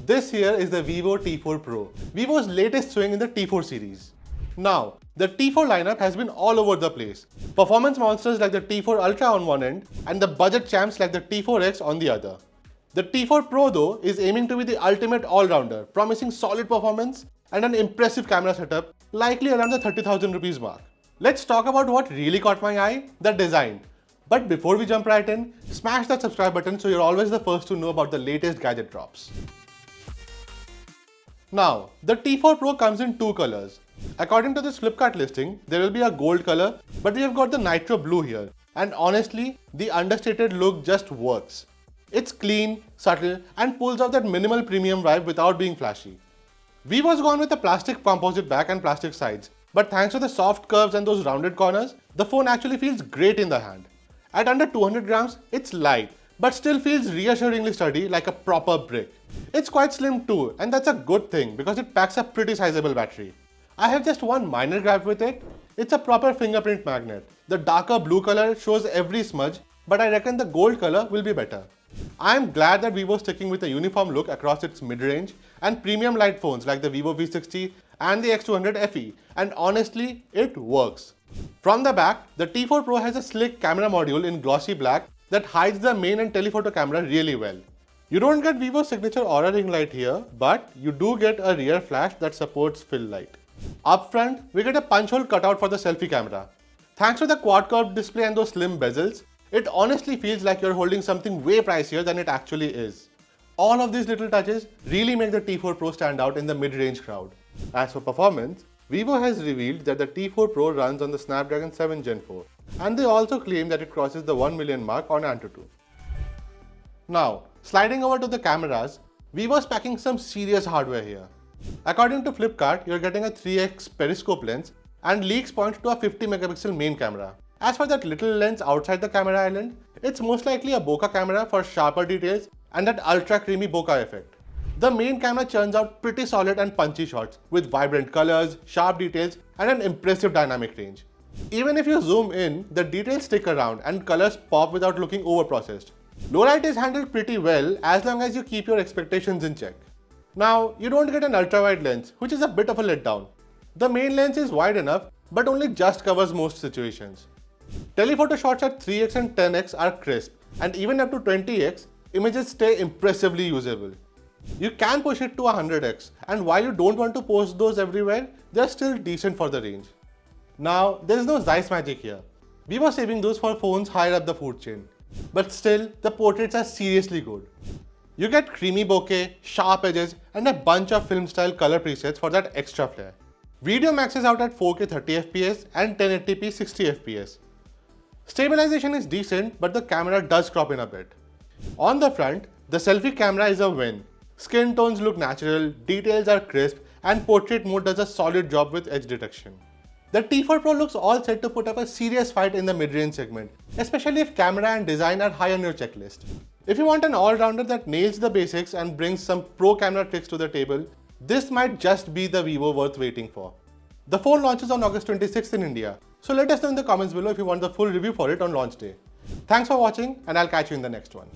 This here is the Vivo T4 Pro, Vivo's latest swing in the T4 series. Now, the T4 lineup has been all over the place. Performance monsters like the T4 Ultra on one end and the budget champs like the T4X on the other. The T4 Pro though is aiming to be the ultimate all-rounder, promising solid performance and an impressive camera setup, likely around the 30,000 rupees mark. Let's talk about what really caught my eye, the design. But before we jump right in, smash that subscribe button so you're always the first to know about the latest gadget drops. Now, the T4 Pro comes in two colors. According to this Flipkart listing, there will be a gold color, but we have got the Nitro Blue here. And honestly, the understated look just works. It's clean, subtle, and pulls off that minimal premium vibe without being flashy. Vivo's gone with a plastic composite back and plastic sides, but thanks to the soft curves and those rounded corners, the phone actually feels great in the hand. At under 200 grams, it's light, but still feels reassuringly sturdy like a proper brick. It's quite slim too, and that's a good thing because it packs a pretty sizable battery. I have just one minor gripe with it. It's a proper fingerprint magnet. The darker blue color shows every smudge, but I reckon the gold color will be better. I am glad that Vivo is sticking with a uniform look across its mid-range and premium light phones like the Vivo V60 and the X200 FE, and honestly, it works. From the back, the T4 Pro has a slick camera module in glossy black that hides the main and telephoto camera really well. You don't get Vivo's signature Aura ring light here, but you do get a rear flash that supports fill light. Up front, we get a punch hole cutout for the selfie camera. Thanks to the quad curved display and those slim bezels, it honestly feels like you're holding something way pricier than it actually is. All of these little touches really make the T4 Pro stand out in the mid-range crowd. As for performance, Vivo has revealed that the T4 Pro runs on the Snapdragon 7 Gen 4, and they also claim that it crosses the 1 million mark on Antutu. Now, sliding over to the cameras, Vivo's packing some serious hardware here. According to Flipkart, you're getting a 3x periscope lens, and leaks point to a 50 megapixel main camera. As for that little lens outside the camera island, it's most likely a bokeh camera for sharper details and that ultra creamy bokeh effect. The main camera churns out pretty solid and punchy shots with vibrant colors, sharp details, and an impressive dynamic range. Even if you zoom in, the details stick around and colors pop without looking overprocessed. Low light is handled pretty well as long as you keep your expectations in check. Now, you don't get an ultra-wide lens, which is a bit of a letdown. The main lens is wide enough, but only just covers most situations. Telephoto shots at 3x and 10x are crisp, and even up to 20x, images stay impressively usable. You can push it to 100x, and while you don't want to post those everywhere, they're still decent for the range. Now, there's no Zeiss magic here. We were saving those for phones higher up the food chain. But still, the portraits are seriously good. You get creamy bokeh, sharp edges, and a bunch of film-style color presets for that extra flair. Video maxes out at 4K 30fps and 1080p 60fps. Stabilization is decent, but the camera does crop in a bit. On the front, the selfie camera is a win. Skin tones look natural, details are crisp, and portrait mode does a solid job with edge detection. The T4 Pro looks all set to put up a serious fight in the mid-range segment, especially if camera and design are high on your checklist. If you want an all-rounder that nails the basics and brings some pro camera tricks to the table, this might just be the Vivo worth waiting for. The phone launches on August 26th in India, so let us know in the comments below if you want the full review for it on launch day. Thanks for watching, and I'll catch you in the next one.